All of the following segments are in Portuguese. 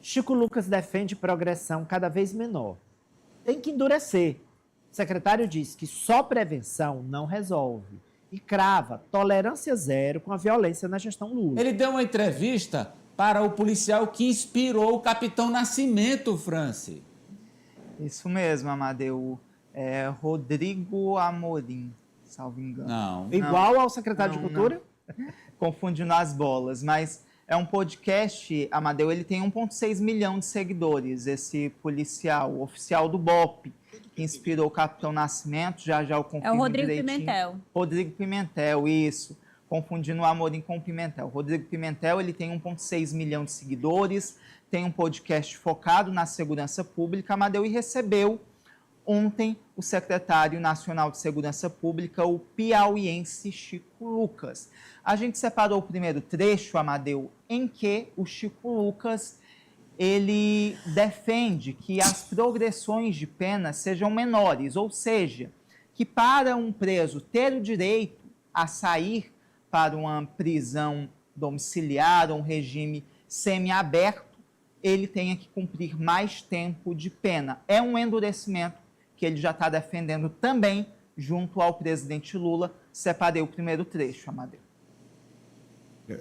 Chico Lucas defende progressão cada vez menor. Tem que endurecer. O secretário diz que só prevenção não resolve e crava tolerância zero com a violência na gestão Lula. Ele deu uma entrevista para o policial que inspirou o Capitão Nascimento, Franci. Isso mesmo, Amadeu. Rodrigo Amorim, salvo engano. Não. Igual ao secretário de Cultura? Não. Confundindo as bolas, mas é um podcast, Amadeu, ele tem 1,6 milhão de seguidores, esse policial, oficial do BOPE, que inspirou o Capitão Nascimento, já eu confirmo. É o Rodrigo direitinho. Pimentel. Rodrigo Pimentel, isso. Confundindo o Amorim com o Pimentel. Rodrigo Pimentel, ele tem 1,6 milhão de seguidores, tem um podcast focado na segurança pública, Amadeu, e recebeu ontem o secretário nacional de Segurança Pública, o piauiense Chico Lucas. A gente separou o primeiro trecho, Amadeu, em que o Chico Lucas ele defende que as progressões de pena sejam menores, ou seja, que para um preso ter o direito a sair para uma prisão domiciliar ou um regime semiaberto, ele tenha que cumprir mais tempo de pena. É um endurecimento que ele já está defendendo também junto ao presidente Lula. Separei o primeiro trecho, Amadeu.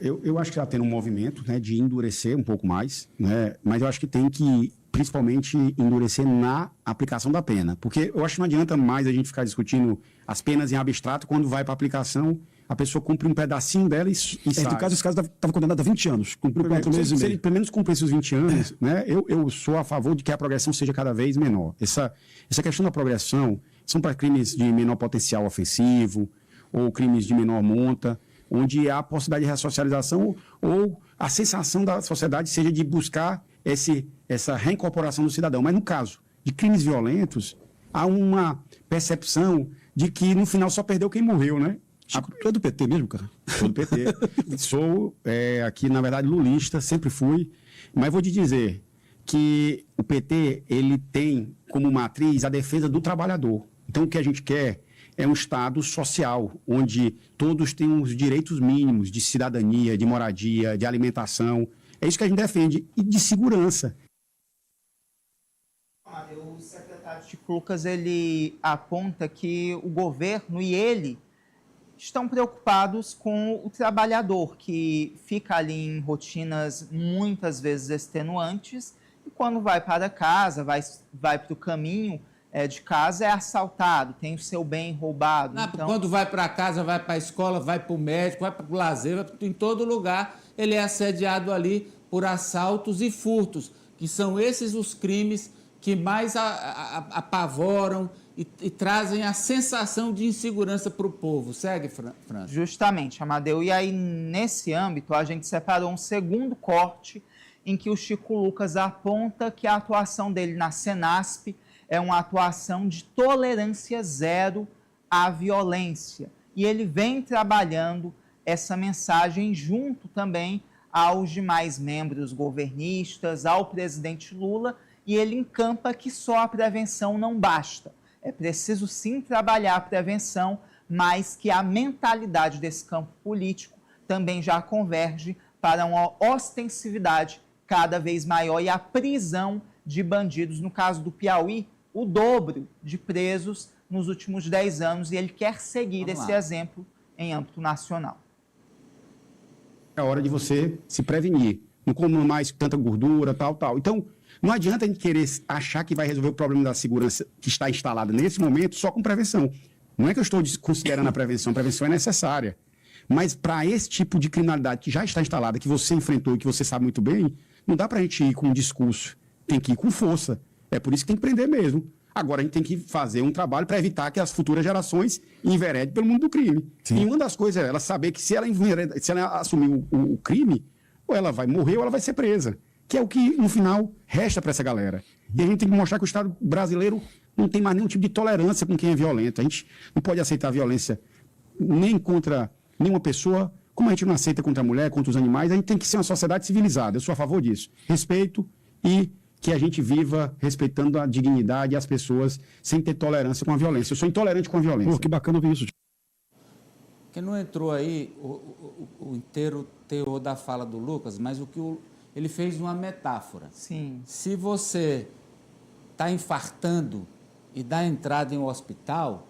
Eu acho que está tendo um movimento, né, de endurecer um pouco mais, né, mas eu acho que tem que, principalmente, endurecer na aplicação da pena. Porque eu acho que não adianta mais a gente ficar discutindo as penas em abstrato, quando vai para a aplicação, a pessoa cumpre um pedacinho dela e sai. No caso, esse caso estava condenado a 20 anos, cumpriu 4 meses e meio. Se ele pelo menos cumprir esses 20 anos, né, eu sou a favor de que a progressão seja cada vez menor. Essa questão da progressão são para crimes de menor potencial ofensivo ou crimes de menor monta, onde há a possibilidade de ressocialização ou a sensação da sociedade seja de buscar essa reincorporação do cidadão. Mas no caso de crimes violentos, há uma percepção de que no final só perdeu quem morreu, né? Tu é do PT mesmo, cara? Sou do PT. Sou, aqui, na verdade, lulista, sempre fui. Mas vou te dizer que o PT, ele tem como matriz a defesa do trabalhador. Então, o que a gente quer é um Estado social, onde todos têm os direitos mínimos de cidadania, de moradia, de alimentação. É isso que a gente defende. E de segurança. O secretário Chico Lucas, ele aponta que o governo e ele estão preocupados com o trabalhador, que fica ali em rotinas muitas vezes extenuantes e quando vai para casa, vai para o caminho de casa, é assaltado, tem o seu bem roubado. Então... Quando vai para casa, vai para a escola, vai para o médico, vai para o lazer, em todo lugar, ele é assediado ali por assaltos e furtos, que são esses os crimes que mais apavoram e trazem a sensação de insegurança para o povo. Segue, França. Justamente, Amadeu. E aí, nesse âmbito, a gente separou um segundo corte em que o Chico Lucas aponta que a atuação dele na Senasp é uma atuação de tolerância zero à violência. E ele vem trabalhando essa mensagem junto também aos demais membros governistas, ao presidente Lula, e ele encampa que só a prevenção não basta. É preciso sim trabalhar a prevenção, mas que a mentalidade desse campo político também já converge para uma ostensividade cada vez maior e a prisão de bandidos. No caso do Piauí, o dobro de presos nos últimos 10 anos, e ele quer seguir esse exemplo em âmbito nacional. É hora de você se prevenir. Não coma mais tanta gordura, tal. Então, não adianta a gente querer achar que vai resolver o problema da segurança que está instalada nesse momento só com prevenção. Não é que eu estou considerando a prevenção é necessária. Mas para esse tipo de criminalidade que já está instalada, que você enfrentou e que você sabe muito bem, não dá para a gente ir com um discurso, tem que ir com força. É por isso que tem que prender mesmo. Agora a gente tem que fazer um trabalho para evitar que as futuras gerações enveredem pelo mundo do crime. Sim. E uma das coisas é ela saber que se ela assumir o crime, ou ela vai morrer ou ela vai ser presa. Que é o que, no final, resta para essa galera. E a gente tem que mostrar que o Estado brasileiro não tem mais nenhum tipo de tolerância com quem é violento. A gente não pode aceitar violência nem contra nenhuma pessoa, como a gente não aceita contra a mulher, contra os animais. A gente tem que ser uma sociedade civilizada. Eu sou a favor disso. Respeito e que a gente viva respeitando a dignidade e as pessoas sem ter tolerância com a violência. Eu sou intolerante com a violência. Pô, que bacana ouvir isso. Porque não entrou aí o inteiro teor da fala do Lucas, mas o que ele fez uma metáfora. Sim. Se você está infartando e dá entrada em um hospital,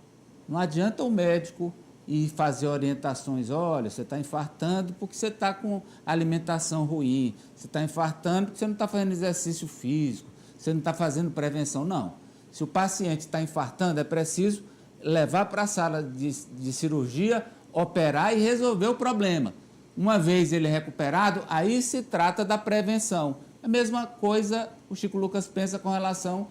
não adianta o médico ir fazer orientações. Olha, você está infartando porque você está com alimentação ruim, você está infartando porque você não está fazendo exercício físico, você não está fazendo prevenção. Não. Se o paciente está infartando, é preciso levar para a sala de cirurgia, operar e resolver o problema. Uma vez ele recuperado, aí se trata da prevenção. A mesma coisa o Chico Lucas pensa com relação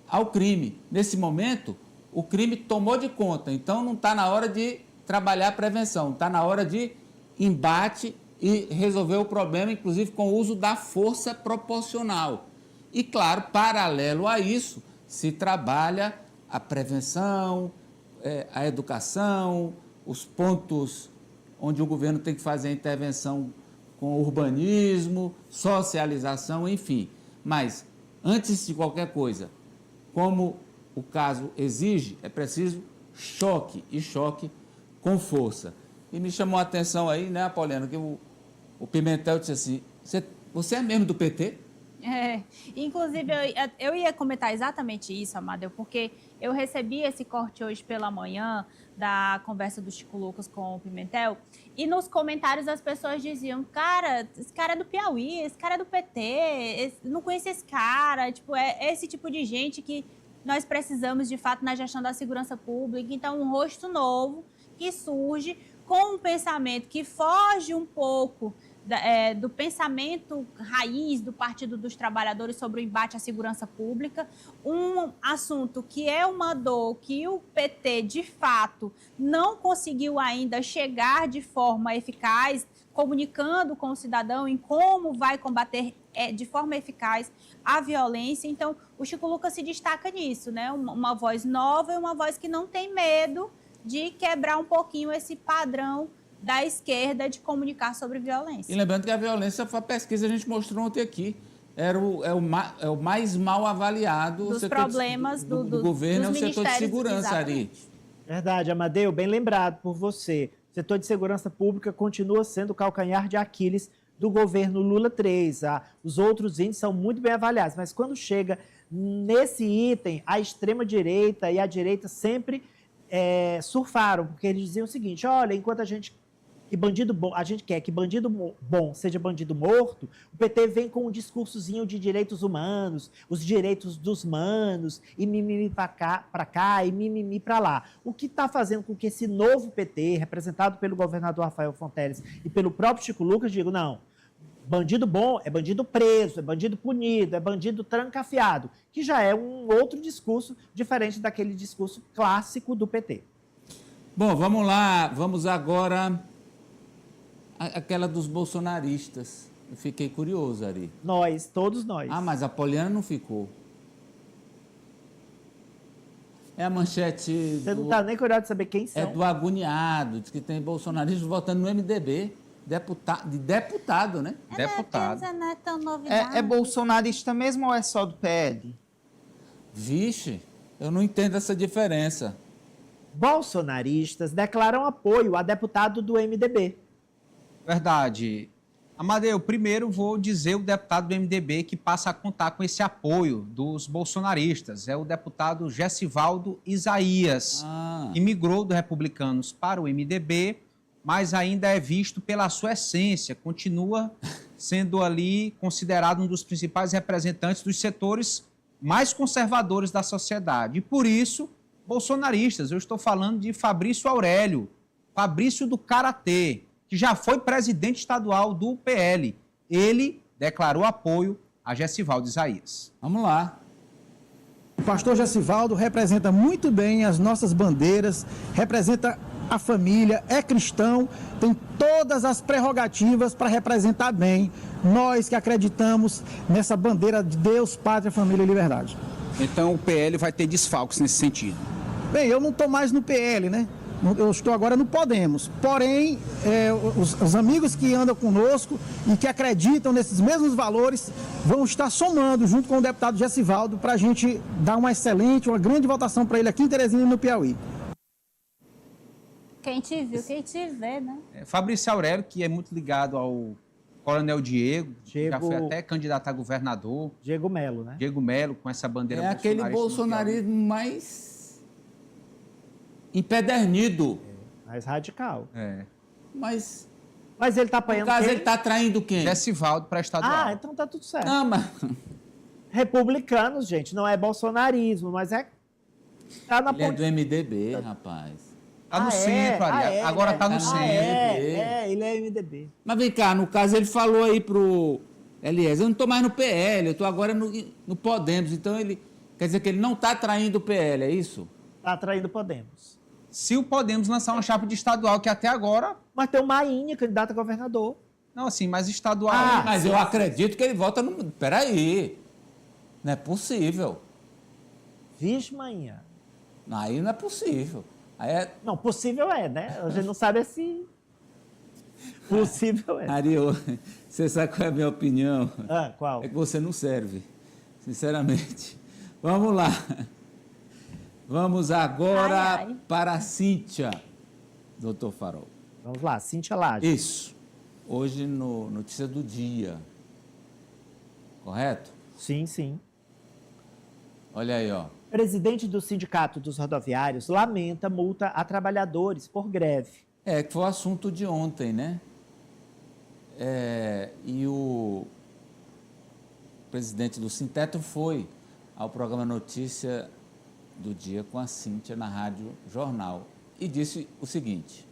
ao crime. Nesse momento, o crime tomou de conta, então não está na hora de trabalhar a prevenção, está na hora de embate e resolver o problema, inclusive com o uso da força proporcional. E, claro, paralelo a isso, se trabalha a prevenção, a educação, os pontos onde o governo tem que fazer a intervenção com urbanismo, socialização, enfim. Mas, antes de qualquer coisa, como o caso exige, é preciso choque, e choque com força. E me chamou a atenção aí, né, Apoliana, que o Pimentel disse assim, você é mesmo do PT? Inclusive, eu ia comentar exatamente isso, Amadeu, porque eu recebi esse corte hoje pela manhã da conversa do Chico Lucas com o Pimentel, e nos comentários as pessoas diziam, cara, esse cara é do Piauí, esse cara é do PT, não conheço esse cara, tipo, é esse tipo de gente que nós precisamos, de fato, na gestão da segurança pública. Então, um rosto novo que surge com um pensamento que foge um pouco do pensamento raiz do Partido dos Trabalhadores sobre o embate à segurança pública, um assunto que é uma dor que o PT, de fato, não conseguiu ainda chegar de forma eficaz, comunicando com o cidadão em como vai combater de forma eficaz a violência. Então, o Chico Lucas se destaca nisso, né? Uma voz nova e uma voz que não tem medo de quebrar um pouquinho esse padrão da esquerda de comunicar sobre violência. E lembrando que a violência, foi a pesquisa que a gente mostrou ontem aqui, é o mais mal avaliado dos problemas do governo, é o setor de segurança, exatamente. Ari. Verdade, Amadeu, bem lembrado por você. O setor de segurança pública continua sendo o calcanhar de Aquiles do governo Lula 3. Os outros índices são muito bem avaliados, mas quando chega nesse item, a extrema-direita e a direita sempre surfaram, porque eles diziam o seguinte, olha, enquanto a gente quer que bandido bom seja bandido morto, o PT vem com um discursozinho de direitos humanos, os direitos dos manos, e mimimi para cá e mimimi para lá. O que está fazendo com que esse novo PT, representado pelo governador Rafael Fonteles e pelo próprio Chico Lucas, diga, não, bandido bom é bandido preso, é bandido punido, é bandido trancafiado, que já é um outro discurso diferente daquele discurso clássico do PT. Bom, vamos lá, vamos agora aquela dos bolsonaristas. Eu fiquei curioso, Ari. Todos nós. Ah, mas a Poliana não ficou. É a manchete... Você não está nem curioso de saber quem são. É do agoniado, diz que tem bolsonaristas votando no MDB. Deputado, né? Deputado. Não é tão novidade. É bolsonarista mesmo ou é só do PL? Vixe, eu não entendo essa diferença. Bolsonaristas declaram apoio a deputado do MDB. Verdade. Amadeu, primeiro vou dizer o deputado do MDB que passa a contar com esse apoio dos bolsonaristas. É o deputado Gessivaldo Isaías, que migrou do Republicanos para o MDB, mas ainda é visto pela sua essência, continua sendo ali considerado um dos principais representantes dos setores mais conservadores da sociedade. E por isso, bolsonaristas, eu estou falando de Fabrício Aurélio, Fabrício do Karatê, que já foi presidente estadual do PL. Ele declarou apoio a Gessivaldo Isaías. Vamos lá. O pastor Gessivaldo representa muito bem as nossas bandeiras, representa a família, é cristão, tem todas as prerrogativas para representar bem nós que acreditamos nessa bandeira de Deus, Pátria, Família e Liberdade. Então o PL vai ter desfalques nesse sentido? Bem, eu não estou mais no PL, né? Eu estou agora no Podemos. Porém, os amigos que andam conosco e que acreditam nesses mesmos valores vão estar somando junto com o deputado Gessivaldo para a gente dar uma grande votação para ele aqui em Teresina e no Piauí. Quem te viu, quem te vê, né? Fabrício Aurélio, que é muito ligado ao Coronel Diego, já Diego- foi até candidato a governador. Diego Melo, né? Diego Melo, com essa bandeira É aquele bolsonarismo mais empedernido. Mais radical. É. Mas, Mas ele tá no apanhando caso, quem? ele está traindo quem? Gessivaldo para estadual. Ah, então tá tudo certo. Não, mas Republicanos, gente, não é bolsonarismo, mas é... Tá na ele é ponte... do MDB, rapaz. Tá no centro ali. Agora né? tá no Ah, centro. Ele é MDB. Mas vem cá, no caso ele falou aí pro Eliezer, eu não estou mais no PL, eu estou agora no Podemos. Então ele quer dizer que ele não está traindo o PL, é isso? Tá atraindo Podemos. Se o Podemos lançar uma chapa de estadual, que até agora... Mas tem o Maínia, candidato a governador. Não, assim, mas estadual... Mas eu acredito que ele vota no... Peraí, não é possível. Vixe, Maínia. Aí não é possível. Aí é... Não, possível é, né? A gente não sabe se... Possível é. Ariô, você sabe qual é a minha opinião? Ah, qual? É que você não serve, sinceramente. Vamos lá. Vamos agora Ai, ai. para a Cíntia, doutor Farol. Vamos lá, Cíntia Laje. Isso. Hoje no Notícia do Dia. Correto? Sim, sim. Olha aí, ó. Presidente do Sindicato dos Rodoviários lamenta multa a trabalhadores por greve. É, que foi o assunto de ontem, né? E o presidente do Sinteto foi ao programa Notícia do Dia com a Cíntia na Rádio Jornal e disse o seguinte.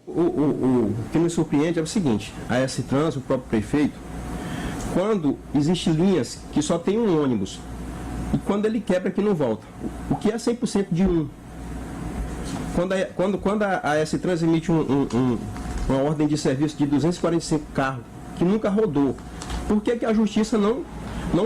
O que me surpreende é o seguinte, a S-Trans, o próprio prefeito, quando existem linhas que só tem um ônibus e quando ele quebra que não volta, o que é 100% de um. Quando a S-Trans emite uma ordem de serviço de 245 carros que nunca rodou, por que a justiça não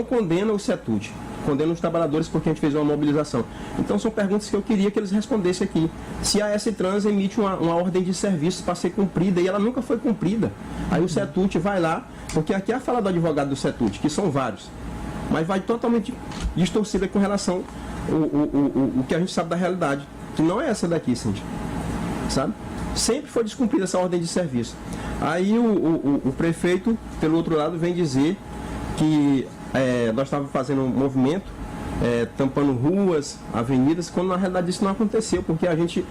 condena o CETUD? Condena os trabalhadores porque a gente fez uma mobilização. Então são perguntas que eu queria que eles respondessem aqui. Se a S-Trans emite uma ordem de serviço para ser cumprida e ela nunca foi cumprida, aí o CETUD vai lá, porque aqui é a fala do advogado do CETUD, que são vários, mas vai totalmente distorcida com relação ao que a gente sabe da realidade, que não é essa daqui, Cíntia, sabe? Sempre foi descumprida essa ordem de serviço. Aí o prefeito, pelo outro lado, vem dizer que nós estávamos fazendo um movimento, tampando ruas, avenidas, quando na realidade isso não aconteceu, porque a gente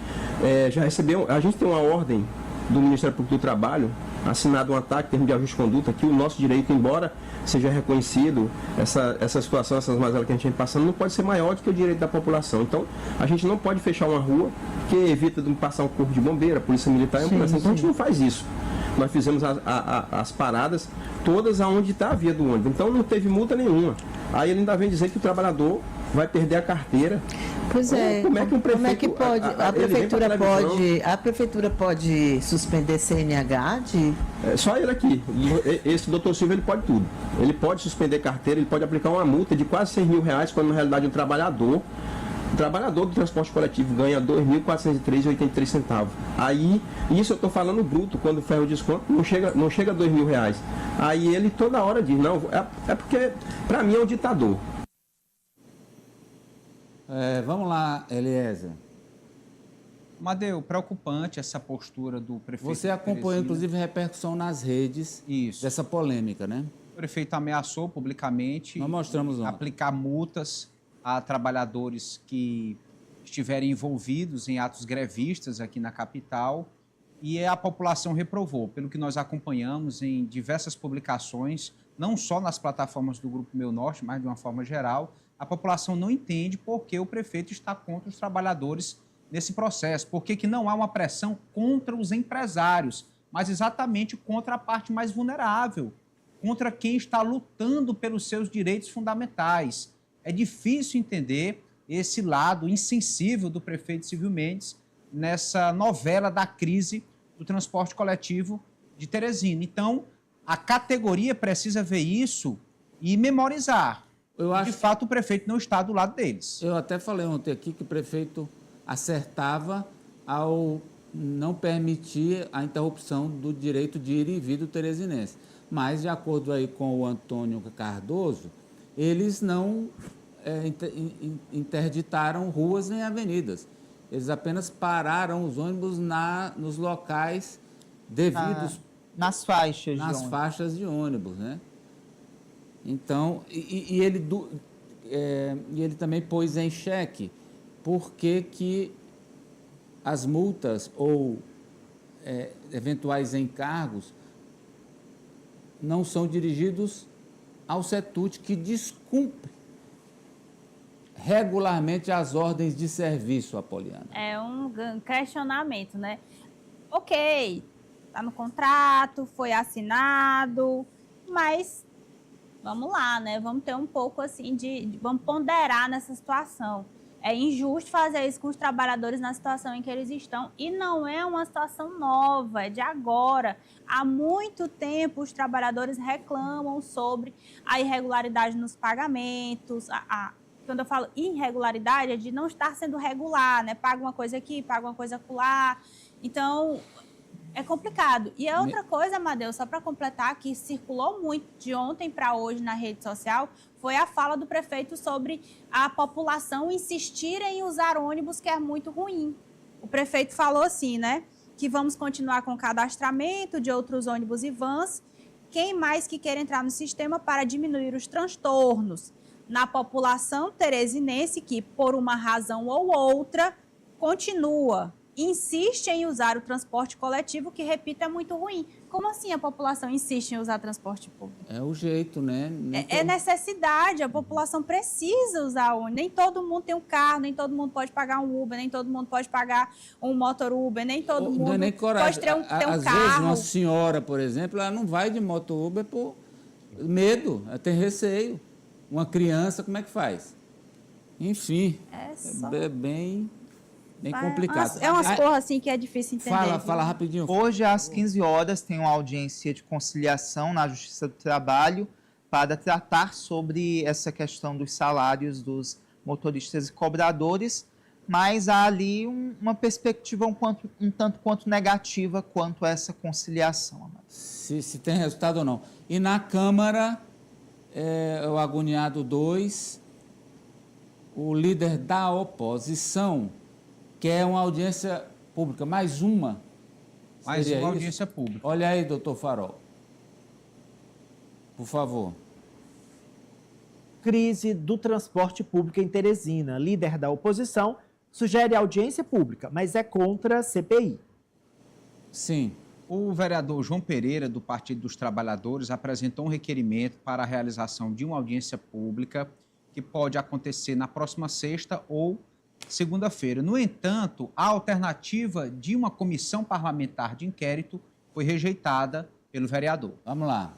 já recebeu, a gente tem uma ordem do Ministério Público do Trabalho, assinado um ataque, termo de ajuste de conduta, que o nosso direito, embora seja reconhecido, essa situação, essas mazelas que a gente vem passando, não pode ser maior do que o direito da população. Então, a gente não pode fechar uma rua, que evita de passar um corpo de bombeiro, a polícia militar, então a gente não faz isso. Nós fizemos as paradas todas aonde está a via do ônibus. Então não teve multa nenhuma. Aí ele ainda vem dizer que o trabalhador vai perder a carteira. Pois é. Como é que um prefeito... Como é que pode? A prefeitura pode suspender CNH de... Só ele aqui. Esse doutor Silva, ele pode tudo. Ele pode suspender carteira, ele pode aplicar uma multa de quase 6 mil reais, quando na realidade o trabalhador do transporte coletivo ganha R$ 2.403,83. Aí, isso eu estou falando bruto, quando ferro o desconto, não chega a R$ 2.000. Aí ele toda hora diz, não, é porque, para mim, é um ditador. Vamos lá, Eliezer. Madeu, preocupante essa postura do prefeito. Você acompanhou, inclusive, repercussão nas redes dessa polêmica, né? O prefeito ameaçou publicamente Nós mostramos ontem. aplicar multas a trabalhadores que estiverem envolvidos em atos grevistas aqui na capital, e a população reprovou. Pelo que nós acompanhamos em diversas publicações, não só nas plataformas do Grupo Meu Norte, mas de uma forma geral, a população não entende por que o prefeito está contra os trabalhadores nesse processo, por que não há uma pressão contra os empresários, mas exatamente contra a parte mais vulnerável, contra quem está lutando pelos seus direitos fundamentais. É difícil entender esse lado insensível do prefeito Silvio Mendes nessa novela da crise do transporte coletivo de Teresina. Então, a categoria precisa ver isso e memorizar. De fato, o prefeito não está do lado deles. Eu até falei ontem aqui que o prefeito acertava ao não permitir a interrupção do direito de ir e vir do teresinense. Mas, de acordo aí com o Antônio Cardoso, eles não interditaram ruas nem avenidas. Eles apenas pararam os ônibus nos locais devidos nas faixas nas faixas de ônibus, né? Então, ele também pôs em xeque por que as multas ou eventuais encargos não são dirigidos ao CETUT, que descumpre regularmente as ordens de serviço, Apoliana. É um questionamento, né? Ok, está no contrato, foi assinado, mas vamos lá, né? Vamos ter um pouco assim vamos ponderar nessa situação. É injusto fazer isso com os trabalhadores na situação em que eles estão, e não é uma situação nova, é de agora. Há muito tempo os trabalhadores reclamam sobre a irregularidade nos pagamentos. Quando eu falo irregularidade, é de não estar sendo regular, né? Paga uma coisa aqui, paga uma coisa acolá. Então, é complicado. E a outra coisa, Amadeu, só para completar, que circulou muito de ontem para hoje na rede social, foi a fala do prefeito sobre a população insistir em usar ônibus, que é muito ruim. O prefeito falou assim, né? Que vamos continuar com o cadastramento de outros ônibus e vans. Quem mais que quer entrar no sistema para diminuir os transtornos na população teresinense que, por uma razão ou outra, insiste em usar o transporte coletivo, que, repito, é muito ruim. Como assim a população insiste em usar transporte público? É o jeito, né? É necessidade, a população precisa usar o ônibus. Nem todo mundo tem um carro, nem todo mundo pode pagar um Uber, nem todo mundo pode pagar um motor Uber, nem todo mundo pode ter um carro. Às vezes, uma senhora, por exemplo, ela não vai de motor Uber por medo, ela tem receio. Uma criança, como é que faz? Enfim, é bem complicado. É umas porras assim que é difícil entender. Fala rapidinho. Hoje, às 15 horas, tem uma audiência de conciliação na Justiça do Trabalho para tratar sobre essa questão dos salários dos motoristas e cobradores, mas há ali uma perspectiva um tanto quanto negativa quanto a essa conciliação. Se tem resultado ou não. E na Câmara, o agoniado 2, o líder da oposição quer uma audiência pública, mais uma. Mais uma audiência pública. Olha aí, doutor Farol. Por favor. Crise do transporte público em Teresina. Líder da oposição sugere audiência pública, mas é contra a CPI. Sim. O vereador João Pereira, do Partido dos Trabalhadores, apresentou um requerimento para a realização de uma audiência pública que pode acontecer na próxima sexta ou segunda-feira. No entanto, a alternativa de uma comissão parlamentar de inquérito foi rejeitada pelo vereador. Vamos lá.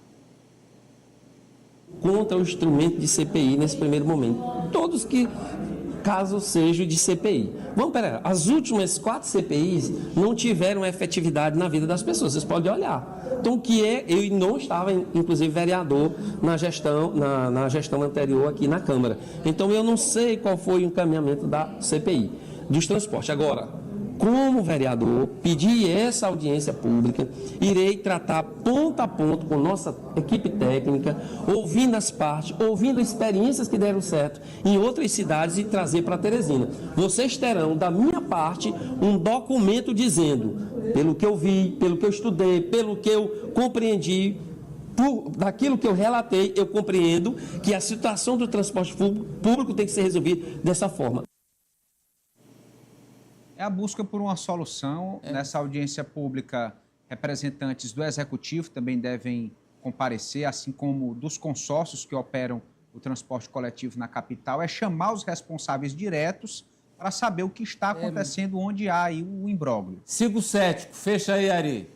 Contra o instrumento de CPI nesse primeiro momento. Todos que, caso sejam de CPI. Vamos, peraí, as últimas 4 CPIs não tiveram efetividade na vida das pessoas, vocês podem olhar. Então, o que é, eu não estava, inclusive, vereador na gestão anterior aqui na Câmara. Então, eu não sei qual foi o encaminhamento da CPI, dos transportes. Agora, como vereador, pedi essa audiência pública, irei tratar ponto a ponto com nossa equipe técnica, ouvindo as partes, ouvindo experiências que deram certo em outras cidades e trazer para Teresina. Vocês terão, da minha parte, um documento dizendo, pelo que eu vi, pelo que eu estudei, pelo que eu compreendi, daquilo que eu relatei, eu compreendo que a situação do transporte público tem que ser resolvida dessa forma. É a busca por uma solução. Nessa audiência pública, representantes do Executivo também devem comparecer, assim como dos consórcios que operam o transporte coletivo na capital. É chamar os responsáveis diretos para saber o que está acontecendo, onde há aí o imbróglio. Sigo cético. Fecha aí, Ari.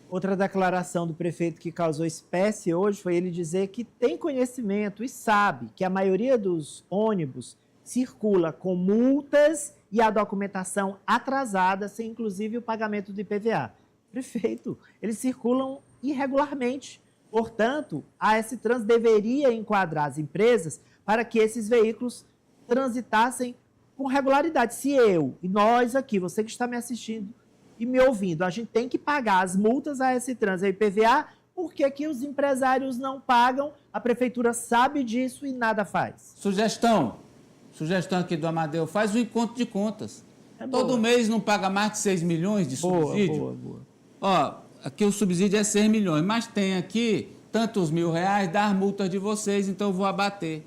Outra declaração do prefeito que causou espécie hoje foi ele dizer que tem conhecimento e sabe que a maioria dos ônibus circula com multas e a documentação atrasada, sem inclusive o pagamento do IPVA. Prefeito, eles circulam irregularmente. Portanto, a S-Trans deveria enquadrar as empresas para que esses veículos transitassem com regularidade. Se eu e nós aqui, você que está me assistindo e me ouvindo, a gente tem que pagar as multas à S-Trans e IPVA, por que que os empresários não pagam? A prefeitura sabe disso e nada faz. Sugestão aqui do Amadeu, faz um encontro de contas. Todo mês não paga mais de 6 milhões de subsídio? Boa. Ó, aqui o subsídio é 6 milhões, mas tem aqui tantos mil reais das multas de vocês, então eu vou abater.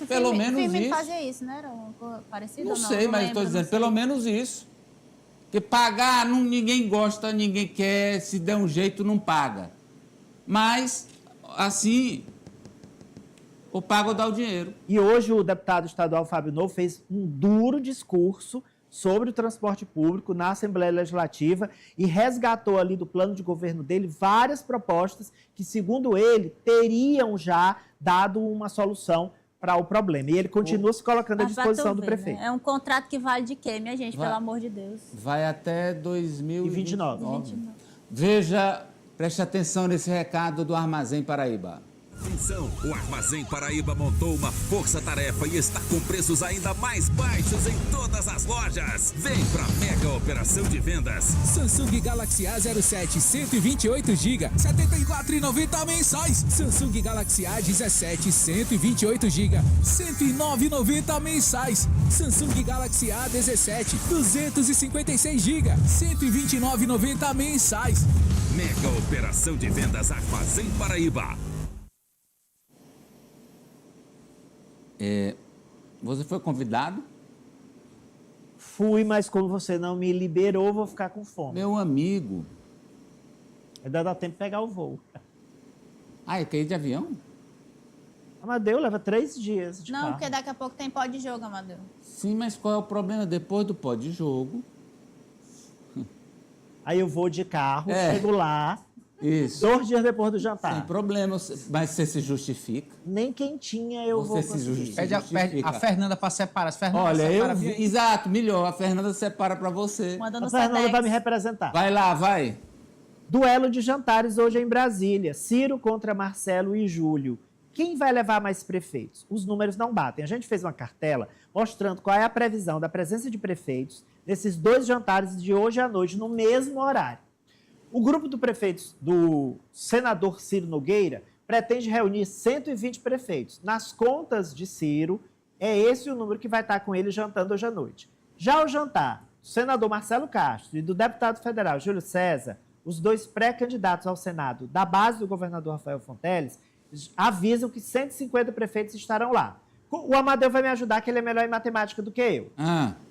Pelo menos isso. Firmino fazia isso, né? Era uma coisa parecida? Não sei, mas estou dizendo, pelo menos isso. Porque pagar, ninguém gosta, ninguém quer, se der um jeito, não paga. Mas, assim, ou paga ou dá o dinheiro. E hoje o deputado estadual Fábio Novo fez um duro discurso sobre o transporte público na Assembleia Legislativa e resgatou ali do plano de governo dele várias propostas que, segundo ele, teriam já dado uma solução para o problema. E ele continua se colocando à disposição do prefeito. Né? É um contrato que vale de quê, minha gente? Pelo amor de Deus. Vai até 2029. 29. Veja, preste atenção nesse recado do Armazém Paraíba. Atenção, o Armazém Paraíba montou uma força-tarefa e está com preços ainda mais baixos em todas as lojas. Vem pra mega operação de vendas. Samsung Galaxy A07 128 GB, R$ 74,90 mensais. Samsung Galaxy A17 128 GB, R$ 109,90 mensais. Samsung Galaxy A17 256 GB, R$ 129,90 mensais. Mega operação de vendas Armazém Paraíba. Você foi convidado? Fui, mas como você não me liberou, vou ficar com fome. Meu amigo. Ainda dá tempo de pegar o voo. Ah, quer ir de avião? Amadeu, leva 3 dias de Não, carro. porque daqui a pouco tem pó de jogo, Amadeu. Sim, mas qual é o problema? Depois do pó de jogo... Aí eu vou de carro, chego lá, Isso. 2 dias depois do jantar. Sem problema, mas você se justifica. Nem quentinha eu vou Você se conseguir. justifica. Pede a Fernanda para separar. Fernanda Olha, separa, viu? exato, melhor. A Fernanda separa para você. Manda no A Fernanda Sedex. vai me representar. Vai lá, vai. Duelo de jantares hoje em Brasília. Ciro contra Marcelo e Júlio. Quem vai levar mais prefeitos? Os números não batem. A gente fez uma cartela mostrando qual é a previsão da presença de prefeitos nesses 2 jantares de hoje à noite, no mesmo horário. O grupo de prefeitos do senador Ciro Nogueira pretende reunir 120 prefeitos. Nas contas de Ciro, é esse o número que vai estar com ele jantando hoje à noite. Já o jantar do senador Marcelo Castro e do deputado federal Júlio César, os 2 pré-candidatos ao Senado da base do governador Rafael Fonteles, avisam que 150 prefeitos estarão lá. O Amadeu vai me ajudar, que ele é melhor em matemática do que eu.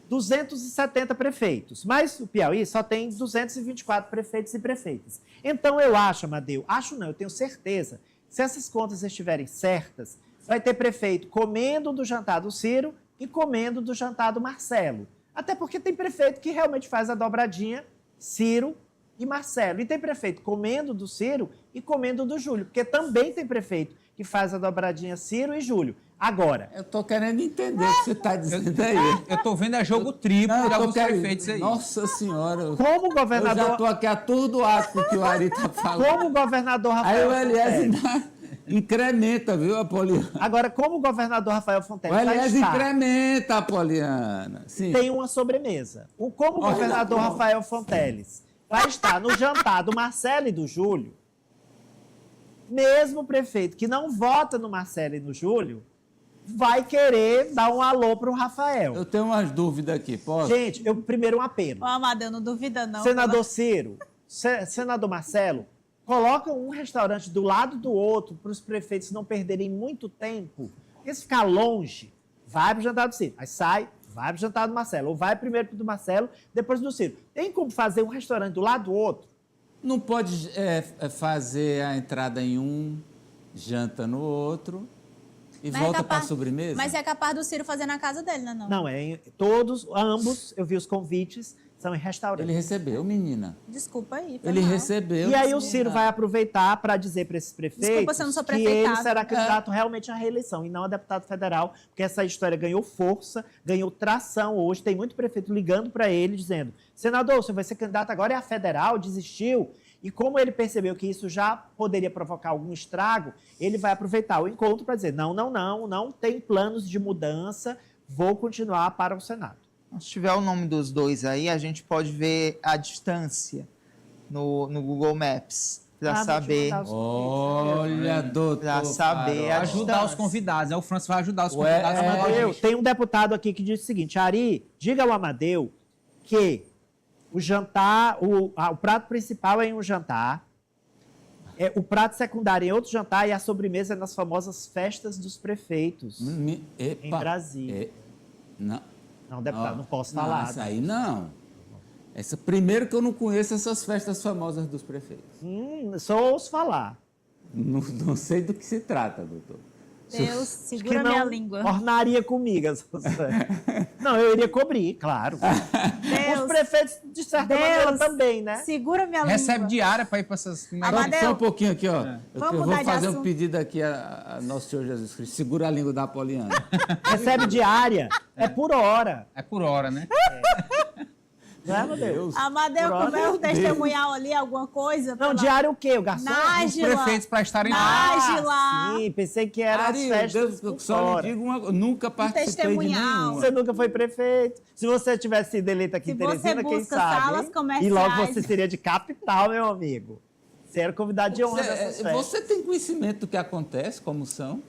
270 prefeitos, mas o Piauí só tem 224 prefeitos e prefeitas. Então eu acho, Amadeu, eu tenho certeza, se essas contas estiverem certas, vai ter prefeito comendo do jantar do Ciro e comendo do jantar do Marcelo. Até porque tem prefeito que realmente faz a dobradinha Ciro e Marcelo. E tem prefeito comendo do Ciro e comendo do Júlio, porque também tem prefeito que faz a dobradinha Ciro e Júlio. Agora... Eu tô querendo entender o que você está dizendo aí. Eu tô vendo jogo triplo de alguns prefeitos aí. Nossa Senhora. Como o governador... Eu já tô aqui atordoado com o que o Ari tá falando. Como o governador Rafael Aí o Elias incrementa, viu, Apoliana? Agora, como o governador Rafael Fonteles O Elias incrementa, Apoliana. Sim. Tem uma sobremesa. Como o governador Rafael Fonteles vai estar no jantar do Marcelo e do Júlio, mesmo o prefeito que não vota no Marcelo e no Júlio vai querer dar um alô pro Rafael. Eu tenho umas dúvidas aqui, posso? Gente, primeiro um apelo. Ó, Amadeu, não duvida não. Senador Ciro, senador Marcelo, coloca um restaurante do lado do outro para os prefeitos não perderem muito tempo. Porque se ficar longe, vai pro jantar do Ciro. Aí sai, vai pro jantar do Marcelo. Ou vai primeiro pro do Marcelo, depois do Ciro. Tem como fazer um restaurante do lado do outro? Não pode fazer a entrada em um, janta no outro e volta para a sobremesa? Mas é capaz do Ciro fazer na casa dele, né? Não, ambos, eu vi os convites, são em restaurante. Ele recebeu, menina. Desculpa aí. Ele recebeu. E aí o Ciro vai aproveitar para dizer para esses prefeitos Desculpa, se eu não sou que ele prefeitado. será candidato realmente à reeleição e não a deputado federal, porque essa história ganhou força, ganhou tração hoje. Tem muito prefeito ligando para ele, dizendo: senador, você vai ser candidato agora é a federal, desistiu. E como ele percebeu que isso já poderia provocar algum estrago, ele vai aproveitar o encontro para dizer: não tem planos de mudança, vou continuar para o Senado. Se tiver o nome dos 2 aí, a gente pode ver a distância no Google Maps para saber. Olha, doutor. Para saber ajudar os convidados. O Franço vai ajudar os convidados. Tem um deputado aqui que diz o seguinte: Ari, diga ao Amadeu que O jantar, o prato principal é em um jantar, o prato secundário é em outro jantar e a sobremesa é nas famosas festas dos prefeitos em Brasília. Não, deputado, não posso falar. Essa aí não. Primeiro que eu não conheço essas festas famosas dos prefeitos. Só ouço falar. Não sei do que se trata, doutor. Deus, segura minha língua. Ornaria comigo. Não, eu iria cobrir, claro. Deus, os prefeitos, de certa maneira, também, né? Segura minha Recebe língua. diária para ir para essas... Só um pouquinho aqui, ó. Eu vou fazer um assunto. pedido aqui a Nosso Senhor Jesus Cristo. Segura a língua da Apoliana. Recebe diária. É por hora. É por hora, né? Não é, meu Deus? Amadeu, como é o testemunhal ali, alguma coisa? Não, diário o quê? O garçom? Os prefeitos para estarem Nájila. Sim, pensei que era as festas. Eu só lhe digo uma coisa. Nunca participei de nenhuma. Você nunca foi prefeito. Se você tivesse sido eleito aqui em Teresina, quem sabe? Salas comerciais. E logo você seria de capital, meu amigo. Você era convidado de honra dessas festas. Você tem conhecimento do que acontece, como são?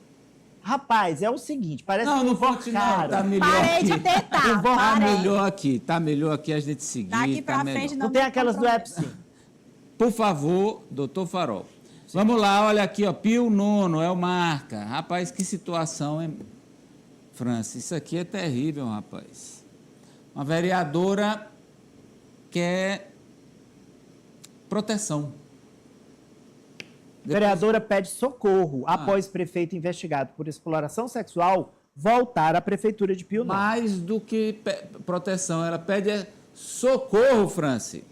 Rapaz, é o seguinte, parece que não pode não, tá melhor Parei aqui. de tentar, Tá melhor aqui a gente seguir. Daqui pra frente não tem aquelas do Epsi. Por favor, doutor Farol. Vamos lá, olha aqui, ó, Pio IX, é o marca. Rapaz, que situação, hein, Francis? Isso aqui é terrível, rapaz. Uma vereadora quer proteção. Vereadora pede socorro após prefeito investigado por exploração sexual voltar à prefeitura de Pio IX. Mais do que proteção, ela pede socorro, Franci.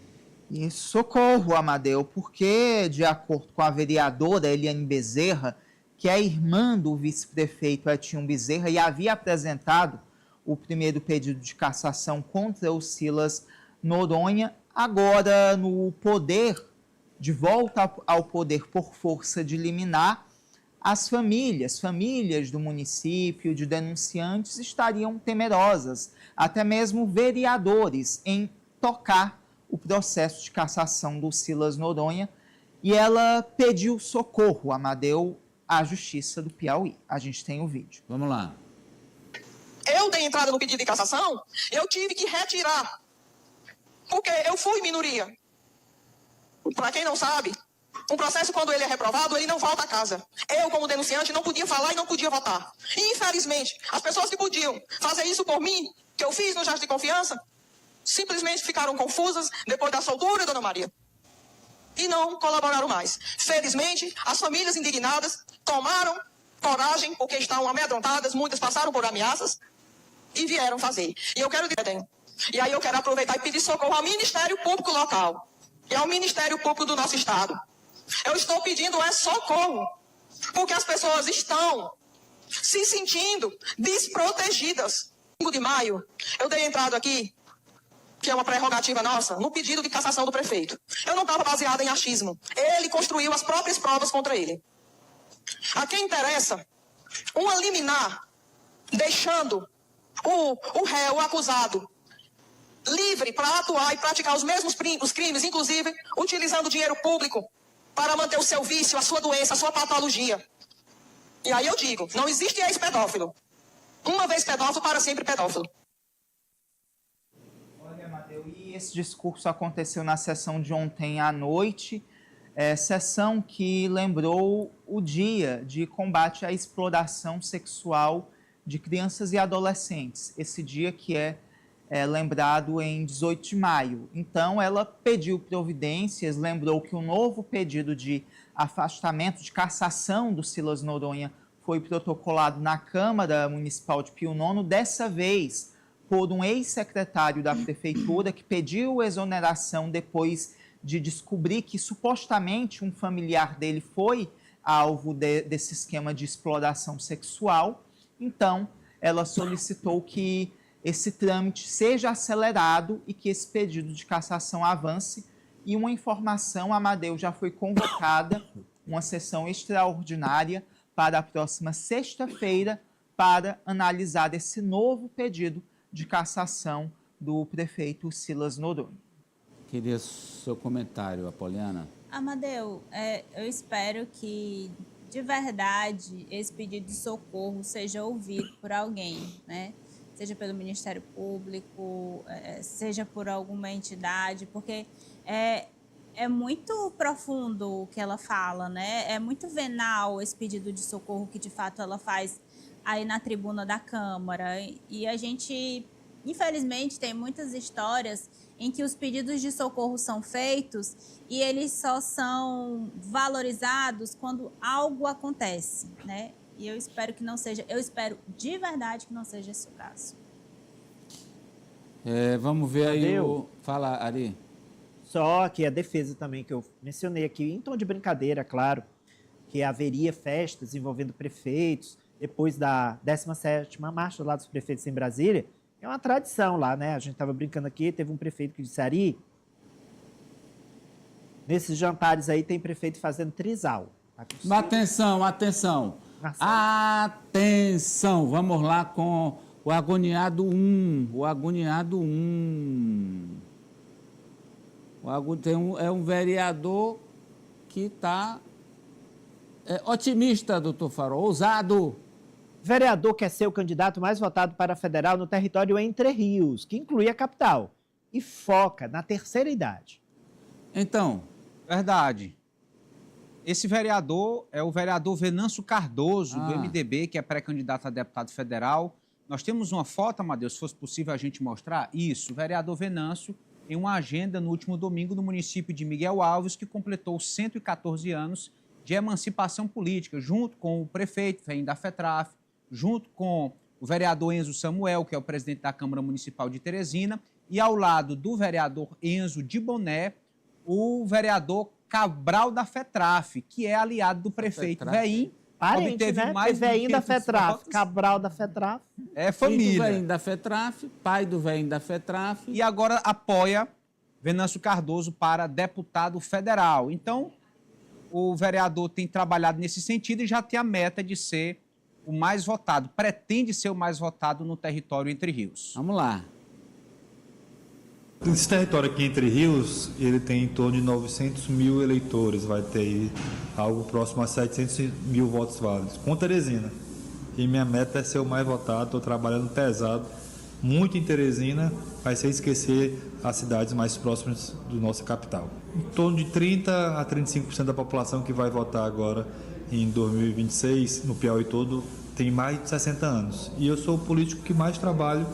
E socorro, Amadeu, porque, de acordo com a vereadora Eliane Bezerra, que é irmã do vice-prefeito Etinho Bezerra e havia apresentado o primeiro pedido de cassação contra o Silas Noronha, agora no poder, de volta ao poder por força de liminar, as famílias do município, de denunciantes, estariam temerosas, até mesmo vereadores, em tocar o processo de cassação do Silas Noronha, e ela pediu socorro, Amadeu, à Justiça do Piauí. A gente tem o vídeo. Vamos lá. Eu dei entrada no pedido de cassação, eu tive que retirar, porque eu fui minoria. Para quem não sabe, um processo, quando ele é reprovado, ele não volta a casa. Eu, como denunciante, não podia falar e não podia votar. E, infelizmente, as pessoas que podiam fazer isso por mim, que eu fiz no gesto de confiança, simplesmente ficaram confusas depois da soltura, dona Maria. E não colaboraram mais. Felizmente, as famílias indignadas tomaram coragem, porque estavam amedrontadas, muitas passaram por ameaças, e vieram fazer. E eu quero dizer, e aí eu quero aproveitar e pedir socorro ao Ministério Público local, e ao Ministério Público do nosso estado. Eu estou pedindo socorro, porque as pessoas estão se sentindo desprotegidas. No 5 de maio, eu dei entrada aqui, que é uma prerrogativa nossa, no pedido de cassação do prefeito. Eu não estava baseada em achismo. Ele construiu as próprias provas contra ele. A quem interessa uma liminar, deixando o réu, o acusado, livre para atuar e praticar os mesmos crimes, inclusive utilizando dinheiro público para manter o seu vício, a sua doença, a sua patologia. E aí eu digo, não existe ex-pedófilo. Uma vez pedófilo, para sempre pedófilo. Olha, Amadeu, e esse discurso aconteceu na sessão de ontem à noite, sessão que lembrou o dia de combate à exploração sexual de crianças e adolescentes. Esse dia que é lembrado em 18 de maio. Então, ela pediu providências, lembrou que o novo pedido de afastamento, de cassação do Silas Noronha foi protocolado na Câmara Municipal de Pio IX, dessa vez por um ex-secretário da Prefeitura que pediu exoneração depois de descobrir que supostamente um familiar dele foi alvo desse esquema de exploração sexual. Então, ela solicitou que esse trâmite seja acelerado e que esse pedido de cassação avance. E uma informação, Amadeu, já foi convocada uma sessão extraordinária para a próxima sexta-feira para analisar esse novo pedido de cassação do prefeito Silas Noronha. Queria seu comentário, Apoliana. Amadeu, eu espero que, de verdade, esse pedido de socorro seja ouvido por alguém, né? seja pelo Ministério Público, seja por alguma entidade, porque é muito profundo o que ela fala, né? É muito venal esse pedido de socorro que, de fato, ela faz aí na tribuna da Câmara. E a gente, infelizmente, tem muitas histórias em que os pedidos de socorro são feitos e eles só são valorizados quando algo acontece, né? E eu espero que não seja, eu espero de verdade que não seja esse o caso. Vamos ver aí Fala, Ari. Só que a defesa também, que eu mencionei aqui, em tom de brincadeira, claro, que haveria festas envolvendo prefeitos, depois da 17ª marcha lá dos prefeitos em Brasília. É uma tradição lá, né? A gente estava brincando aqui, teve um prefeito que disse, Ari, nesses jantares aí tem prefeito fazendo trisal. Atenção, atenção. Atenção, vamos lá com o agoniado 1. O agoniado 1. É um vereador que está otimista, doutor Farol, ousado. Vereador quer ser o candidato mais votado para federal no território Entre Rios, que inclui a capital, e foca na terceira idade. Então, verdade. Esse vereador é o vereador Venâncio Cardoso, do MDB, que é pré-candidato a deputado federal. Nós temos uma foto, Amadeu, se fosse possível a gente mostrar. Isso, o vereador Venâncio em uma agenda no último domingo no município de Miguel Alves, que completou 114 anos de emancipação política, junto com o prefeito Ferrim da FETRAF, junto com o vereador Enzo Samuel, que é o presidente da Câmara Municipal de Teresina, e ao lado do vereador Enzo de Boné, o vereador Cabral da FETRAF, que é aliado do prefeito Ferrim. Parente, né? Mais Ferrim da FETRAF, Cabral da FETRAF. É família. Filho do Ferrim da FETRAF, pai do Ferrim da FETRAF. E agora apoia Venâncio Cardoso para deputado federal. Então, o vereador tem trabalhado nesse sentido e já tem a meta de ser o mais votado, pretende ser o mais votado no território Entre Rios. Vamos lá. Esse território aqui Entre Rios, ele tem em torno de 900 mil eleitores, vai ter aí algo próximo a 700 mil votos válidos, com Teresina. E minha meta é ser o mais votado, estou trabalhando pesado, muito em Teresina, mas sem esquecer as cidades mais próximas do nossa capital. Em torno de 30% a 35% da população que vai votar agora em 2026, no Piauí todo, tem mais de 60 anos. E eu sou o político que mais trabalho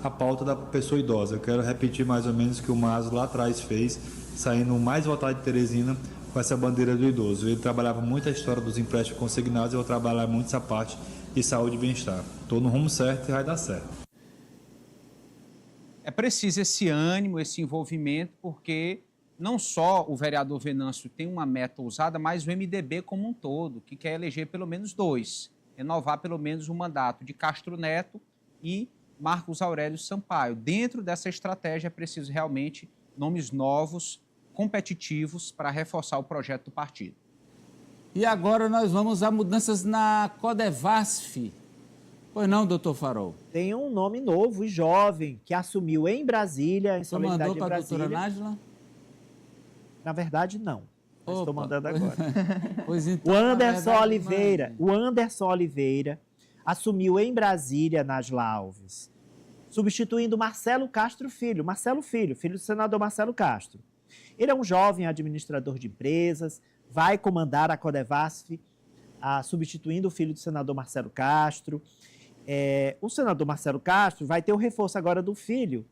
a pauta da pessoa idosa. Eu quero repetir mais ou menos o que o Mazo lá atrás fez, saindo o mais votado de Teresina com essa bandeira do idoso. Ele trabalhava muito a história dos empréstimos consignados e eu vou trabalhar muito essa parte de saúde e bem-estar. Estou no rumo certo e vai dar certo. É preciso esse ânimo, esse envolvimento, porque não só o vereador Venâncio tem uma meta ousada, mas o MDB como um todo, que quer eleger pelo menos 2, renovar pelo menos o mandato de Castro Neto e Marcos Aurélio Sampaio. Dentro dessa estratégia é preciso realmente nomes novos, competitivos, para reforçar o projeto do partido. E agora nós vamos a mudanças na Codevasf. Pois não, doutor Farol? Tem um nome novo e jovem que assumiu em Brasília, em solenidade mandou para a doutora Brasília. Nájila? Na verdade, não. Estou mandando agora. Pois então, o Anderson verdade, Oliveira, o Anderson Oliveira assumiu em Brasília, Nájila Alves, substituindo Marcelo Castro Filho. Marcelo Filho, filho do senador Marcelo Castro. Ele é um jovem administrador de empresas, vai comandar a Codevasf, substituindo o filho do senador Marcelo Castro. O senador Marcelo Castro vai ter o reforço agora do filho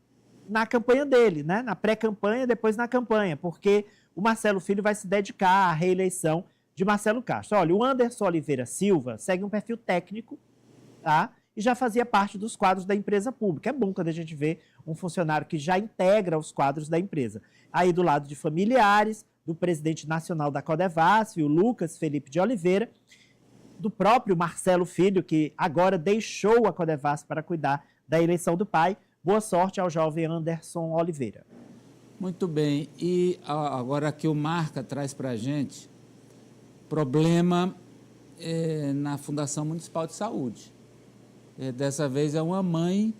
na campanha dele, né? Na pré-campanha, depois na campanha, porque o Marcelo Filho vai se dedicar à reeleição de Marcelo Castro. Olha, o Anderson Oliveira Silva segue um perfil técnico, tá? E já fazia parte dos quadros da empresa pública. É bom quando a gente vê um funcionário que já integra os quadros da empresa. Aí do lado de familiares, do presidente nacional da Codevasf, o Lucas Felipe de Oliveira, do próprio Marcelo Filho, que agora deixou a Codevasf para cuidar da eleição do pai. Boa sorte ao jovem Anderson Oliveira. Muito bem. E agora que o Marca traz para a gente problema na Fundação Municipal de Saúde. Dessa vez é uma mãe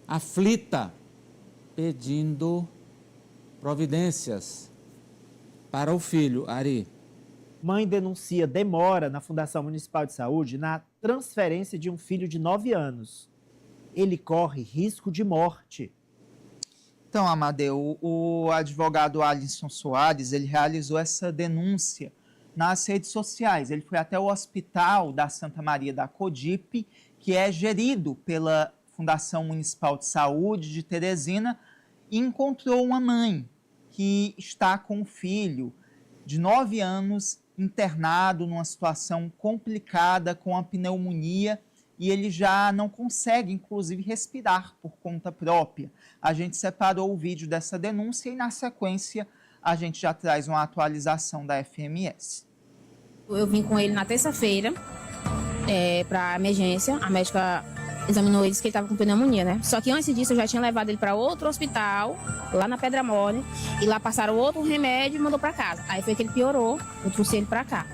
aflita pedindo providências para o filho. Ari. Mãe denuncia demora na Fundação Municipal de Saúde na transferência de um filho de 9 anos. ele corre risco de morte. Então, Amadeu, o advogado Alisson Soares, ele realizou essa denúncia nas redes sociais. Ele foi até o hospital da Santa Maria da Codipe, que é gerido pela Fundação Municipal de Saúde de Teresina, e encontrou uma mãe que está com um filho de 9 anos internado numa situação complicada com a pneumonia, e ele já não consegue, inclusive, respirar por conta própria. A gente separou o vídeo dessa denúncia e, na sequência, a gente já traz uma atualização da FMS. Eu vim com ele na terça-feira para emergência. A médica examinou ele e disse que ele estava com pneumonia, né? Só que antes disso eu já tinha levado ele para outro hospital, lá na Pedra Mole, e lá passaram outro remédio e mandou para casa. Aí foi que ele piorou, eu trouxe ele para cá.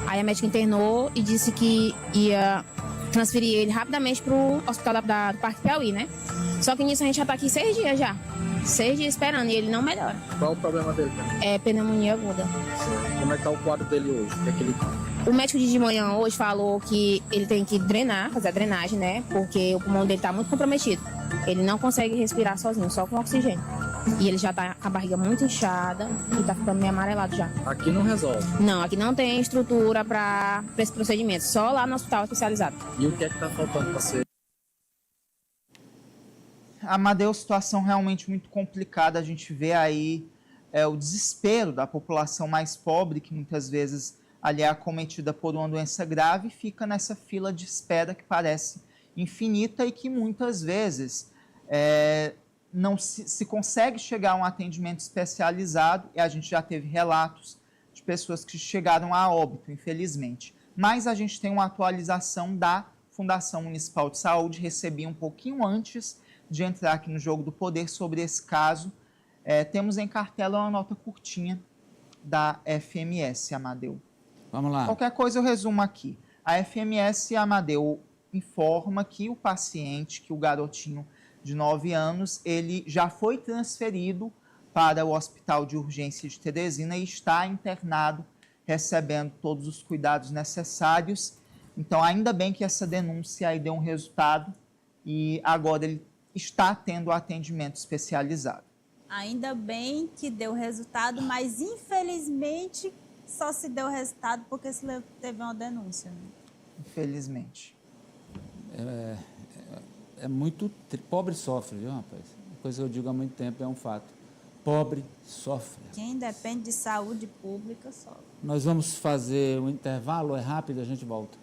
Aí a médica internou e disse que ia transferir ele rapidamente para o hospital do Parque Piauí, né? Só que nisso a gente já está aqui 6 dias já. 6 dias esperando e ele não melhora. Qual o problema dele, cara? É pneumonia aguda. Como é que tá o quadro dele hoje? O que é que ele tá? O médico de manhã hoje falou que ele tem que drenar, fazer a drenagem, né? Porque o pulmão dele tá muito comprometido. Ele não consegue respirar sozinho, só com oxigênio. E ele já tá com a barriga muito inchada e tá ficando meio amarelado já. Aqui não resolve? Não, aqui não tem estrutura para esse procedimento, só lá no hospital especializado. E o que é que tá faltando para ser? Amadeu, situação realmente muito complicada. A gente vê aí o desespero da população mais pobre, que muitas vezes ali é acometida por uma doença grave e fica nessa fila de espera que parece infinita e que muitas vezes não se consegue chegar a um atendimento especializado, e a gente já teve relatos de pessoas que chegaram a óbito, infelizmente. Mas a gente tem uma atualização da Fundação Municipal de Saúde, recebi um pouquinho antes de entrar aqui no Jogo do Poder sobre esse caso. Temos em cartela uma nota curtinha da FMS, Amadeu. Vamos lá. Qualquer coisa eu resumo aqui. A FMS, Amadeu, informa que o paciente, que o garotinho de 9 anos, ele já foi transferido para o Hospital de Urgência de Teresina e está internado, recebendo todos os cuidados necessários. Então, ainda bem que essa denúncia aí deu um resultado e agora ele está tendo atendimento especializado. Ainda bem que deu resultado, mas infelizmente só se deu resultado porque se teve uma denúncia. Né? Infelizmente. É muito... Pobre sofre, viu, rapaz? Uma coisa que eu digo há muito tempo, é um fato. Pobre sofre. Quem depende de saúde pública sofre. Nós vamos fazer um intervalo, é rápido, a gente volta.